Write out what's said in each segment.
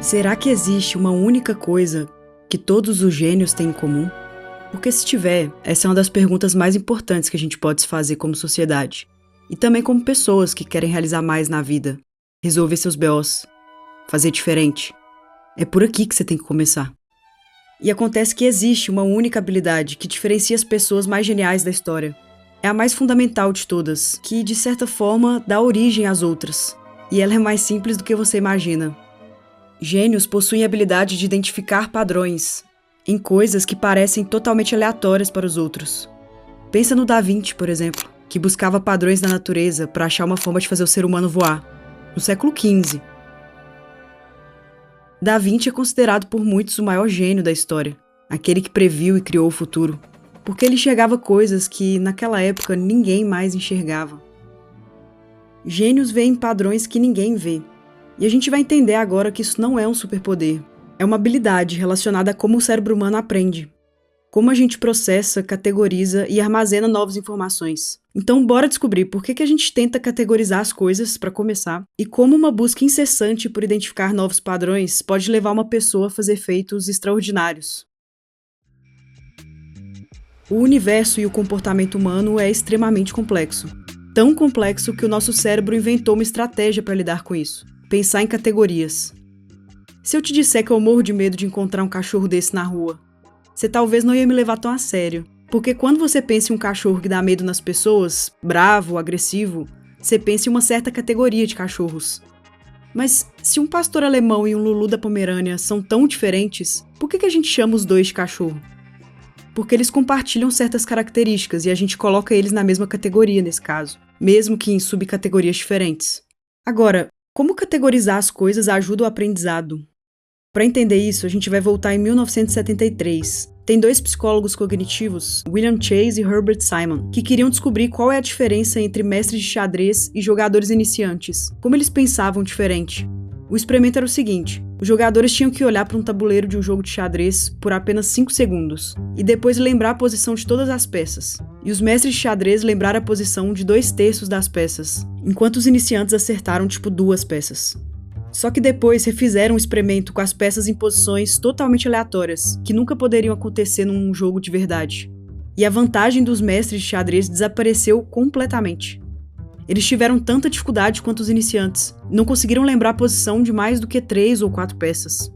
Será que existe uma única coisa que todos os gênios têm em comum? Porque se tiver, essa é uma das perguntas mais importantes que a gente pode se fazer como sociedade. E também como pessoas que querem realizar mais na vida, resolver seus BOs, fazer diferente. É por aqui que você tem que começar. E acontece que existe uma única habilidade que diferencia as pessoas mais geniais da história. É a mais fundamental de todas, que, de certa forma, dá origem às outras. E ela é mais simples do que você imagina. Gênios possuem a habilidade de identificar padrões em coisas que parecem totalmente aleatórias para os outros. Pensa no Da Vinci, por exemplo, que buscava padrões na natureza para achar uma forma de fazer o ser humano voar, no século XV. Da Vinci é considerado por muitos o maior gênio da história, aquele que previu e criou o futuro, porque ele enxergava coisas que, naquela época, ninguém mais enxergava. Gênios veem padrões que ninguém vê. E a gente vai entender agora que isso não é um superpoder. É uma habilidade relacionada a como o cérebro humano aprende. Como a gente processa, categoriza e armazena novas informações. Então, bora descobrir por que a gente tenta categorizar as coisas, para começar, e como uma busca incessante por identificar novos padrões pode levar uma pessoa a fazer feitos extraordinários. O universo e o comportamento humano é extremamente complexo. Tão complexo que o nosso cérebro inventou uma estratégia para lidar com isso. Pensar em categorias. Se eu te disser que eu morro de medo de encontrar um cachorro desse na rua, você talvez não ia me levar tão a sério. Porque quando você pensa em um cachorro que dá medo nas pessoas, bravo, agressivo, você pensa em uma certa categoria de cachorros. Mas se um pastor alemão e um Lulu da Pomerânia são tão diferentes, por que a gente chama os dois de cachorro? Porque eles compartilham certas características e a gente coloca eles na mesma categoria nesse caso, mesmo que em subcategorias diferentes. Agora, como categorizar as coisas ajuda o aprendizado? Para entender isso, a gente vai voltar em 1973. Tem dois psicólogos cognitivos, William Chase e Herbert Simon, que queriam descobrir qual é a diferença entre mestres de xadrez e jogadores iniciantes, como eles pensavam diferente. O experimento era o seguinte: os jogadores tinham que olhar para um tabuleiro de um jogo de xadrez por apenas 5 segundos, e depois lembrar a posição de todas as peças. E os mestres de xadrez lembraram a posição de 2/3 das peças, enquanto os iniciantes acertaram 2 peças. Só que depois refizeram o experimento com as peças em posições totalmente aleatórias, que nunca poderiam acontecer num jogo de verdade. E a vantagem dos mestres de xadrez desapareceu completamente. Eles tiveram tanta dificuldade quanto os iniciantes, não conseguiram lembrar a posição de mais do que 3 ou 4 peças.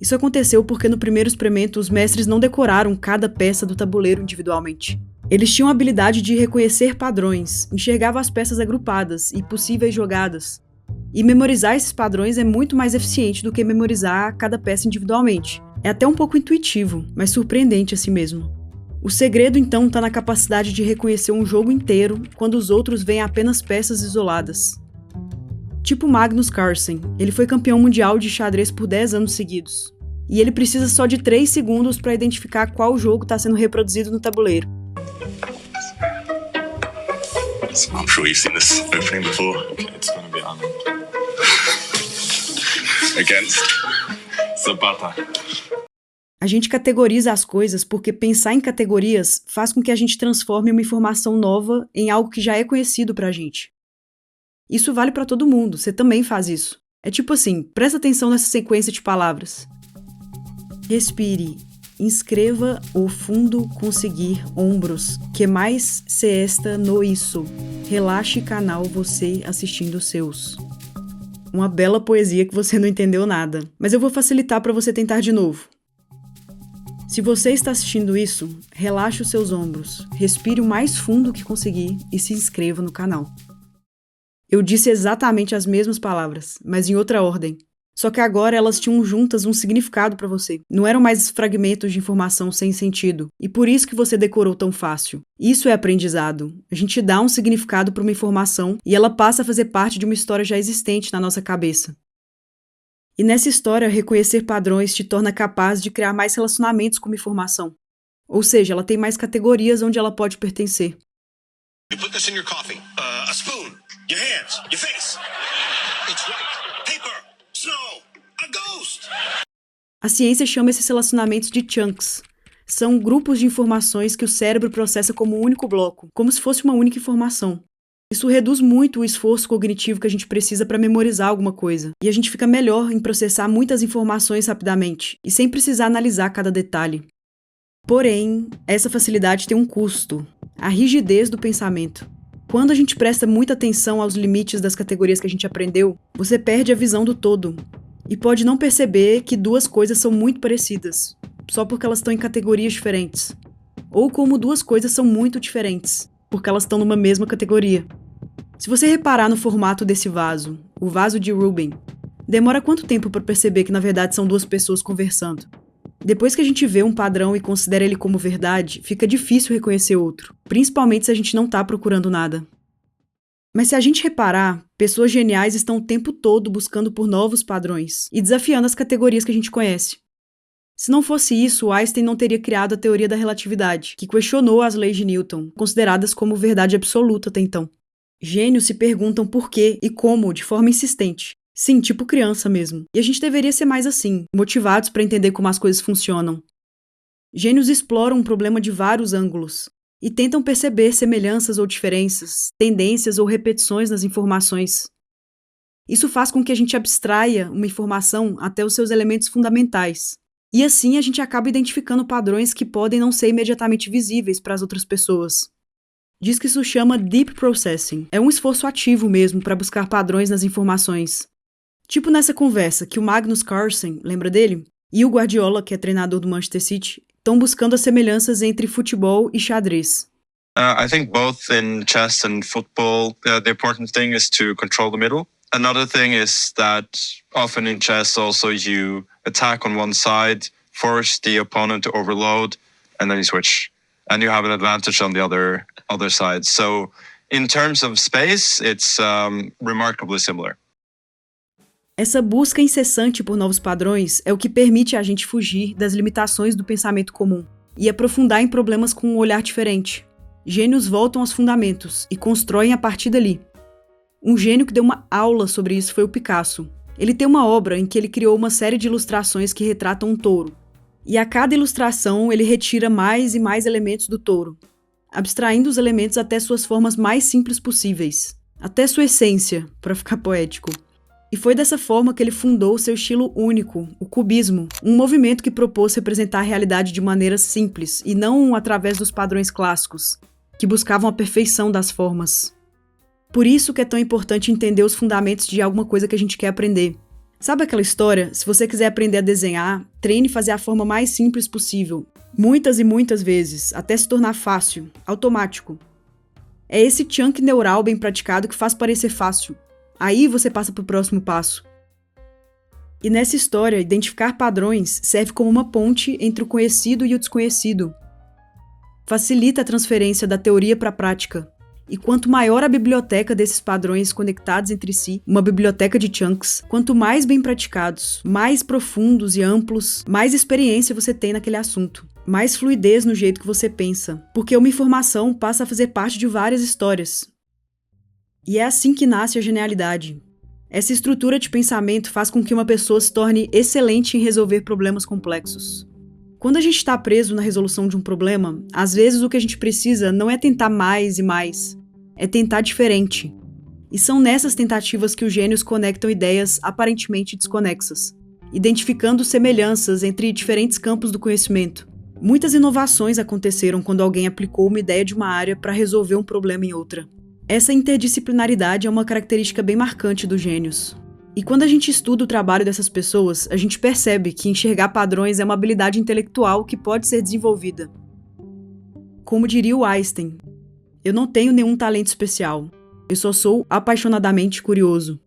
Isso aconteceu porque no primeiro experimento os mestres não decoraram cada peça do tabuleiro individualmente. Eles tinham a habilidade de reconhecer padrões, enxergavam as peças agrupadas e possíveis jogadas. E memorizar esses padrões é muito mais eficiente do que memorizar cada peça individualmente. É até um pouco intuitivo, mas surpreendente assim mesmo. O segredo, então, está na capacidade de reconhecer um jogo inteiro quando os outros veem apenas peças isoladas. Tipo Magnus Carlsen, ele foi campeão mundial de xadrez por 10 anos seguidos. E ele precisa só de 3 segundos para identificar qual jogo está sendo reproduzido no tabuleiro. I'm sure you've seen this opening before. It's gonna be on. Against Zapata. A gente categoriza as coisas porque pensar em categorias faz com que a gente transforme uma informação nova em algo que já é conhecido pra gente. Isso vale pra todo mundo, você também faz isso. É tipo assim, presta atenção nessa sequência de palavras. Respire, inscreva o fundo conseguir ombros, que mais se esta no isso. Relaxe canal você assistindo os seus. Uma bela poesia que você não entendeu nada, mas eu vou facilitar pra você tentar de novo. Se você está assistindo isso, relaxe os seus ombros, respire o mais fundo que conseguir e se inscreva no canal. Eu disse exatamente as mesmas palavras, mas em outra ordem. Só que agora elas tinham juntas um significado para você. Não eram mais fragmentos de informação sem sentido. E por isso que você decorou tão fácil. Isso é aprendizado. A gente dá um significado para uma informação e ela passa a fazer parte de uma história já existente na nossa cabeça. E nessa história, reconhecer padrões te torna capaz de criar mais relacionamentos com uma informação. Ou seja, ela tem mais categorias onde ela pode pertencer. You put this in your coffee. A spoon. Your hands. Your face. It's white. Paper. Snow. A ghost. A ciência chama esses relacionamentos de chunks. São grupos de informações que o cérebro processa como um único bloco, como se fosse uma única informação. Isso reduz muito o esforço cognitivo que a gente precisa para memorizar alguma coisa, e a gente fica melhor em processar muitas informações rapidamente, e sem precisar analisar cada detalhe. Porém, essa facilidade tem um custo: a rigidez do pensamento. Quando a gente presta muita atenção aos limites das categorias que a gente aprendeu, você perde a visão do todo, e pode não perceber que duas coisas são muito parecidas, só porque elas estão em categorias diferentes. Ou como duas coisas são muito diferentes, porque elas estão numa mesma categoria. Se você reparar no formato desse vaso, o vaso de Rubin, demora quanto tempo para perceber que na verdade são duas pessoas conversando? Depois que a gente vê um padrão e considera ele como verdade, fica difícil reconhecer outro, principalmente se a gente não está procurando nada. Mas se a gente reparar, pessoas geniais estão o tempo todo buscando por novos padrões e desafiando as categorias que a gente conhece. Se não fosse isso, Einstein não teria criado a teoria da relatividade, que questionou as leis de Newton, consideradas como verdade absoluta até então. Gênios se perguntam por quê e como de forma insistente. Sim, tipo criança mesmo. E a gente deveria ser mais assim, motivados para entender como as coisas funcionam. Gênios exploram um problema de vários ângulos e tentam perceber semelhanças ou diferenças, tendências ou repetições nas informações. Isso faz com que a gente abstraia uma informação até os seus elementos fundamentais. E assim a gente acaba identificando padrões que podem não ser imediatamente visíveis para as outras pessoas. Diz que isso chama Deep Processing. É um esforço ativo mesmo para buscar padrões nas informações. Tipo nessa conversa que o Magnus Carlsen, lembra dele? E o Guardiola, que é treinador do Manchester City, estão buscando as semelhanças entre futebol e xadrez. I think both in chess and football, the important thing is to control the middle. Another thing is that often in chess also you attack on one side, force the opponent to overload, and then you switch. And you have an advantage on the other side. So in terms of space, it's remarkably similar. Essa busca incessante por novos padrões é o que permite a gente fugir das limitações do pensamento comum e aprofundar em problemas com um olhar diferente. Gênios voltam aos fundamentos e constroem a partir dali. Um gênio que deu uma aula sobre isso foi o Picasso. Ele tem uma obra em que ele criou uma série de ilustrações que retratam um touro. E a cada ilustração ele retira mais e mais elementos do touro, abstraindo os elementos até suas formas mais simples possíveis, até sua essência, para ficar poético. E foi dessa forma que ele fundou seu estilo único, o cubismo, um movimento que propôs representar a realidade de maneira simples e não através dos padrões clássicos, que buscavam a perfeição das formas. Por isso que é tão importante entender os fundamentos de alguma coisa que a gente quer aprender. Sabe aquela história? Se você quiser aprender a desenhar, treine fazer a forma mais simples possível, muitas e muitas vezes, até se tornar fácil, automático. É esse chunk neural bem praticado que faz parecer fácil. Aí você passa para o próximo passo. E nessa história, identificar padrões serve como uma ponte entre o conhecido e o desconhecido. Facilita a transferência da teoria para a prática. E quanto maior a biblioteca desses padrões conectados entre si, uma biblioteca de chunks, quanto mais bem praticados, mais profundos e amplos, mais experiência você tem naquele assunto. Mais fluidez no jeito que você pensa. Porque uma informação passa a fazer parte de várias histórias. E é assim que nasce a genialidade. Essa estrutura de pensamento faz com que uma pessoa se torne excelente em resolver problemas complexos. Quando a gente está preso na resolução de um problema, às vezes o que a gente precisa não é tentar mais e mais, é tentar diferente. E são nessas tentativas que os gênios conectam ideias aparentemente desconexas, identificando semelhanças entre diferentes campos do conhecimento. Muitas inovações aconteceram quando alguém aplicou uma ideia de uma área para resolver um problema em outra. Essa interdisciplinaridade é uma característica bem marcante dos gênios. E quando a gente estuda o trabalho dessas pessoas, a gente percebe que enxergar padrões é uma habilidade intelectual que pode ser desenvolvida. Como diria o Einstein, eu não tenho nenhum talento especial, eu só sou apaixonadamente curioso.